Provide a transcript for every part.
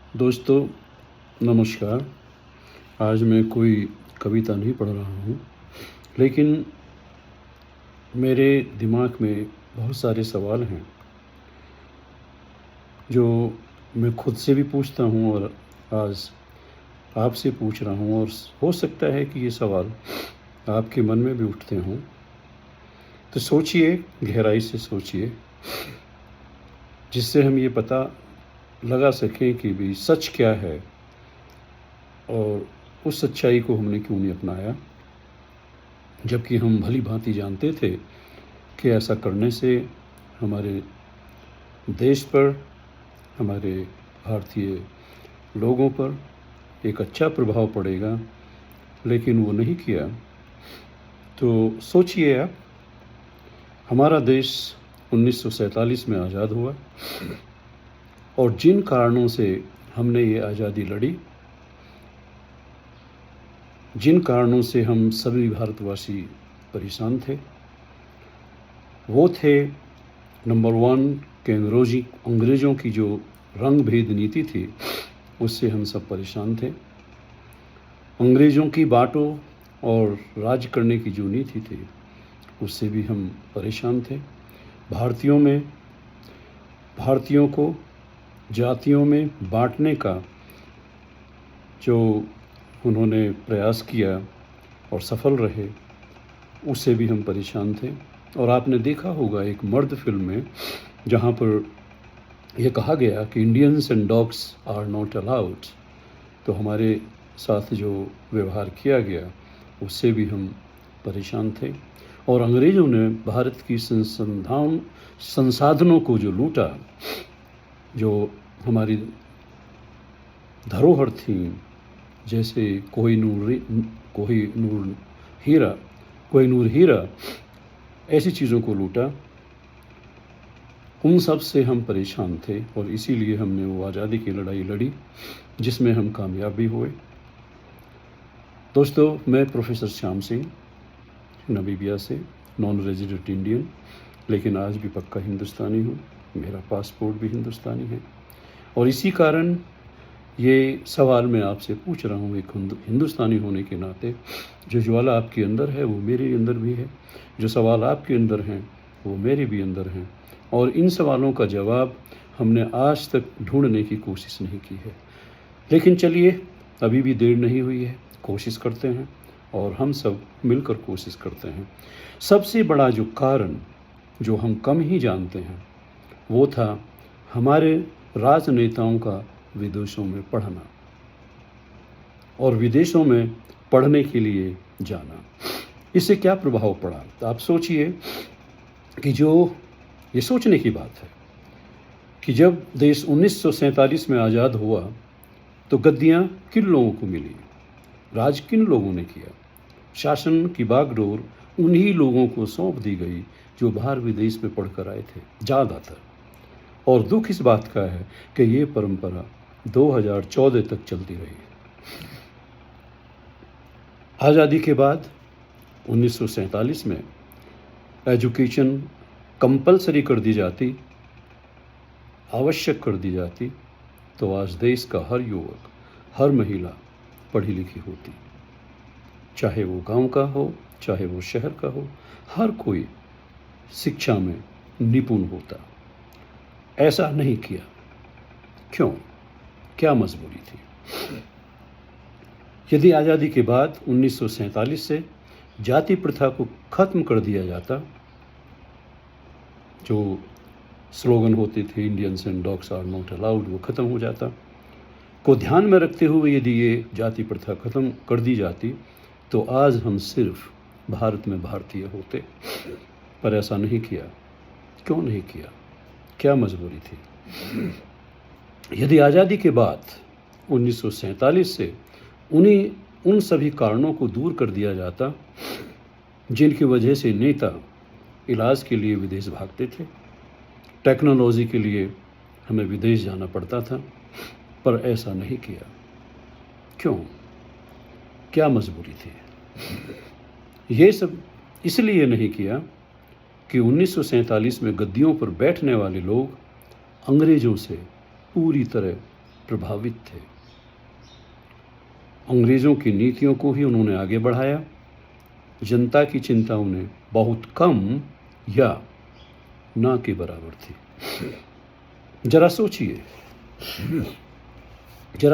दोस्तों नमस्कार। आज मैं कोई कविता नहीं पढ़ रहा हूँ, लेकिन मेरे दिमाग में बहुत सारे सवाल हैं जो मैं खुद से भी पूछता हूँ और आज आपसे पूछ रहा हूँ, और हो सकता है कि ये सवाल आपके मन में भी उठते हों। तो सोचिए, गहराई से सोचिए, जिससे हम ये पता लगा सकें कि भी सच क्या है और उस सच्चाई को हमने क्यों नहीं अपनाया, जबकि हम भली भांति जानते थे कि ऐसा करने से हमारे देश पर, हमारे भारतीय लोगों पर एक अच्छा प्रभाव पड़ेगा, लेकिन वो नहीं किया। तो सोचिए आप, हमारा देश 1947 में आज़ाद हुआ और जिन कारणों से हमने ये आज़ादी लड़ी, जिन कारणों से हम सभी भारतवासी परेशान थे, वो थे नंबर 1 कि अंग्रेज़ों की जो रंग भेद नीति थी, उससे हम सब परेशान थे। अंग्रेज़ों की बाँटो और राज करने की जो नीति थी, उससे भी हम परेशान थे। भारतीयों को जातियों में बाँटने का जो उन्होंने प्रयास किया और सफल रहे, उससे भी हम परेशान थे। और आपने देखा होगा एक मर्द फिल्म में, जहाँ पर यह कहा गया कि Indians and dogs are not allowed, तो हमारे साथ जो व्यवहार किया गया, उससे भी हम परेशान थे। और अंग्रेज़ों ने भारत की संसाधनों को जो लूटा, जो हमारी धरोहर थी, जैसे कोहिनूर हीरा, ऐसी चीज़ों को लूटा, उन सब से हम परेशान थे। और इसीलिए हमने वो आज़ादी की लड़ाई लड़ी, जिसमें हम कामयाब भी हुए। दोस्तों, मैं प्रोफेसर श्याम सिंह, नामीबिया से, नॉन रेजिडेंट इंडियन, लेकिन आज भी पक्का हिंदुस्तानी हूँ। मेरा पासपोर्ट भी हिंदुस्तानी है, और इसी कारण ये सवाल मैं आपसे पूछ रहा हूँ एक हिंदुस्तानी होने के नाते। जो ज्वाला आपके अंदर है, वो मेरे अंदर भी है। जो सवाल आपके अंदर हैं, वो मेरे भी अंदर हैं। और इन सवालों का जवाब हमने आज तक ढूंढने की कोशिश नहीं की है, लेकिन चलिए, अभी भी देर नहीं हुई है, कोशिश करते हैं और हम सब मिलकर कोशिश करते हैं। सबसे बड़ा जो कारण जो हम कम ही जानते हैं, वो था हमारे राजनेताओं का विदेशों में पढ़ना और विदेशों में पढ़ने के लिए जाना। इससे क्या प्रभाव पड़ा? तो आप सोचिए कि जो ये सोचने की बात है कि जब देश 1947 में आज़ाद हुआ, तो गद्दियाँ किन लोगों को मिली, राज किन लोगों ने किया, शासन की बागडोर उन्हीं लोगों को सौंप दी गई जो बाहर विदेश में पढ़कर आए थे ज़्यादातर। और दुख इस बात का है कि ये परंपरा 2014 तक चलती रही। आज़ादी के बाद 1947 में एजुकेशन कंपलसरी कर दी जाती, आवश्यक कर दी जाती, तो आज देश का हर युवक, हर महिला पढ़ी लिखी होती। चाहे वो गांव का हो, चाहे वो शहर का हो, हर कोई शिक्षा में निपुण होता। ऐसा नहीं किया, क्यों? क्या मजबूरी थी? यदि आज़ादी के बाद 1947 से जाति प्रथा को ख़त्म कर दिया जाता, जो स्लोगन होते थे Indians and dogs are not allowed, वो ख़त्म हो जाता, को ध्यान में रखते हुए यदि ये जाति प्रथा ख़त्म कर दी जाती, तो आज हम सिर्फ भारत में भारतीय होते। पर ऐसा नहीं किया। क्यों नहीं किया? क्या मजबूरी थी? यदि आज़ादी के बाद 1947 से उन सभी कारणों को दूर कर दिया जाता, जिनकी वजह से नेता इलाज के लिए विदेश भागते थे, टेक्नोलॉजी के लिए हमें विदेश जाना पड़ता था, पर ऐसा नहीं किया। क्यों? क्या मजबूरी थी? ये सब इसलिए नहीं किया कि 1947 में गद्दियों पर बैठने वाले लोग अंग्रेज़ों से पूरी तरह प्रभावित थे। अंग्रेज़ों की नीतियों को ही उन्होंने आगे बढ़ाया। जनता की चिंता उन्हें बहुत कम या ना के बराबर थी। जरा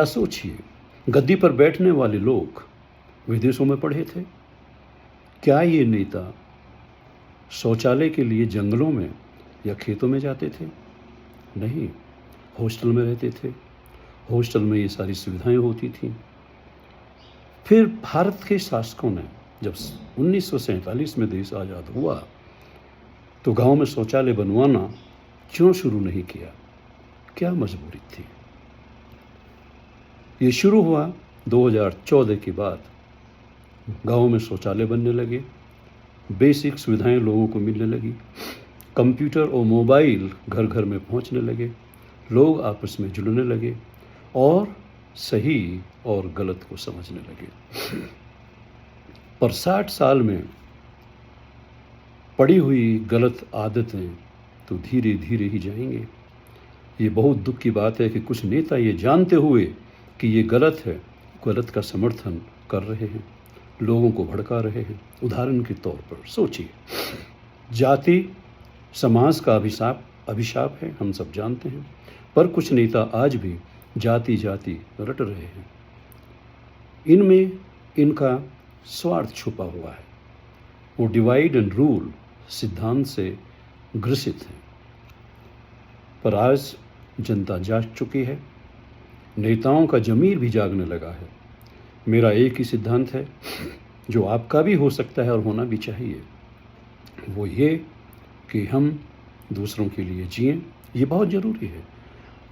सोचिए, गद्दी पर बैठने वाले लोग विदेशों में पढ़े थे। क्या ये नेता शौचालय के लिए जंगलों में या खेतों में जाते थे? नहीं, हॉस्टल में रहते थे। हॉस्टल में ये सारी सुविधाएं होती थीं। फिर भारत के शासकों ने जब 1947 में देश आज़ाद हुआ तो गांव में शौचालय बनवाना क्यों शुरू नहीं किया? क्या मजबूरी थी? ये शुरू हुआ 2014 के बाद। गांव में शौचालय बनने लगे, बेसिक सुविधाएं लोगों को मिलने लगी, कंप्यूटर और मोबाइल घर घर में पहुंचने लगे, लोग आपस में जुड़ने लगे और सही और गलत को समझने लगे। पर 60 साल में पड़ी हुई गलत आदतें तो धीरे धीरे ही जाएंगे। ये बहुत दुख की बात है कि कुछ नेता ये जानते हुए कि ये गलत है, गलत का समर्थन कर रहे हैं, लोगों को भड़का रहे हैं। उदाहरण के तौर पर सोचिए, जाति समाज का अभिशाप है, हम सब जानते हैं, पर कुछ नेता आज भी जाति रट रहे हैं। इनमें इनका स्वार्थ छुपा हुआ है। वो डिवाइड एंड रूल सिद्धांत से ग्रसित हैं। पर आज जनता जाग चुकी है, नेताओं का ज़मीर भी जागने लगा है। मेरा एक ही सिद्धांत है जो आपका भी हो सकता है और होना भी चाहिए, वो ये कि हम दूसरों के लिए जिएं। ये बहुत ज़रूरी है।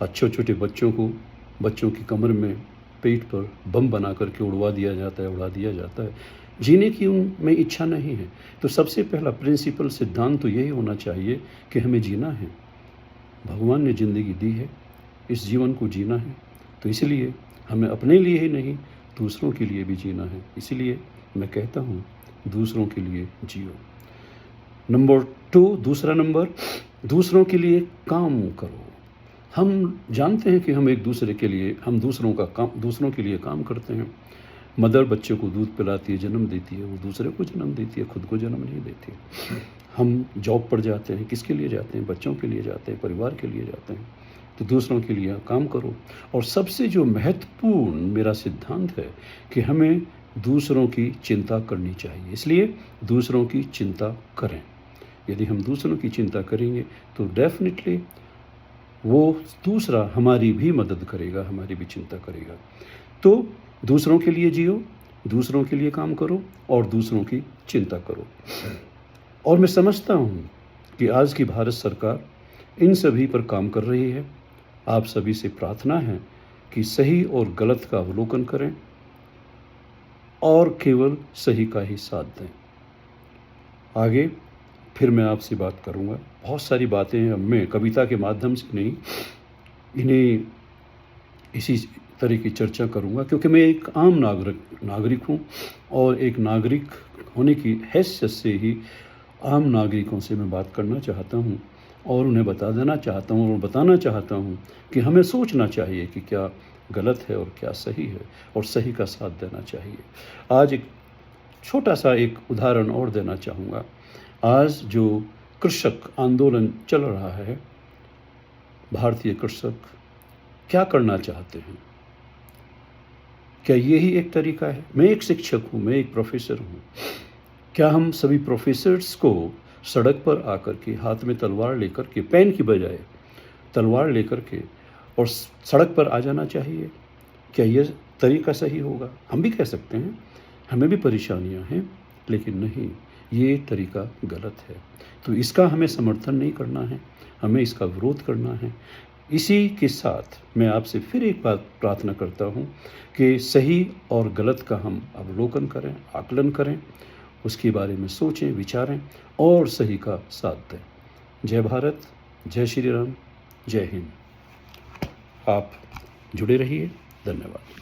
अच्छे छोटे बच्चों की कमर में पेट पर बम बना करके उड़ा दिया जाता है। जीने की उनमें इच्छा नहीं है। तो सबसे पहला प्रिंसिपल सिद्धांत तो यही होना चाहिए कि हमें जीना है। भगवान ने ज़िंदगी दी है, इस जीवन को जीना है, तो इसलिए हमें अपने लिए ही नहीं दूसरों के लिए भी जीना है। इसलिए मैं कहता हूँ, दूसरों के लिए जियो। दूसरा नंबर, दूसरों के लिए काम करो। हम जानते हैं कि हम दूसरों के लिए काम करते हैं। मदर बच्चे को दूध पिलाती है, जन्म देती है, वो दूसरे को जन्म देती है, खुद को जन्म नहीं देती। हम जॉब पर जाते हैं, किसके लिए जाते हैं? बच्चों के लिए जाते हैं, परिवार के लिए जाते हैं। तो दूसरों के लिए काम करो। और सबसे जो महत्वपूर्ण मेरा सिद्धांत है कि हमें दूसरों की चिंता करनी चाहिए। इसलिए दूसरों की चिंता करें। यदि हम दूसरों की चिंता करेंगे तो डेफिनेटली वो दूसरा हमारी भी मदद करेगा, हमारी भी चिंता करेगा। तो दूसरों के लिए जियो, दूसरों के लिए काम करो और दूसरों की चिंता करो। और मैं समझता हूँ कि आज की भारत सरकार इन सभी पर काम कर रही है। आप सभी से प्रार्थना है कि सही और गलत का अवलोकन करें और केवल सही का ही साथ दें। आगे फिर मैं आपसे बात करूंगा। बहुत सारी बातें हैं, मैं कविता के माध्यम से नहीं, इन्हें इसी तरह की चर्चा करूंगा, क्योंकि मैं एक आम नागरिक हूं और एक नागरिक होने की हैसियत से ही आम नागरिकों से मैं बात करना चाहता हूं और उन्हें बताना चाहता हूं कि हमें सोचना चाहिए कि क्या गलत है और क्या सही है, और सही का साथ देना चाहिए। आज एक छोटा सा एक उदाहरण और देना चाहूँगा। आज जो कृषक आंदोलन चल रहा है, भारतीय कृषक क्या करना चाहते हैं? क्या यही एक तरीका है? मैं एक शिक्षक हूँ, मैं एक प्रोफेसर हूँ। क्या हम सभी प्रोफेसर्स को सड़क पर आकर के हाथ में तलवार लेकर के, पेन की बजाय तलवार लेकर के और सड़क पर आ जाना चाहिए? क्या यह तरीका सही होगा? हम भी कह सकते हैं हमें भी परेशानियां हैं, लेकिन नहीं, ये तरीका गलत है। तो इसका हमें समर्थन नहीं करना है, हमें इसका विरोध करना है। इसी के साथ मैं आपसे फिर एक बात प्रार्थना करता हूँ कि सही और गलत का हम अवलोकन करें, आकलन करें, उसके बारे में सोचें, विचारें और सही का साथ दें। जय भारत, जय श्री राम, जय हिंद। आप जुड़े रहिए। धन्यवाद।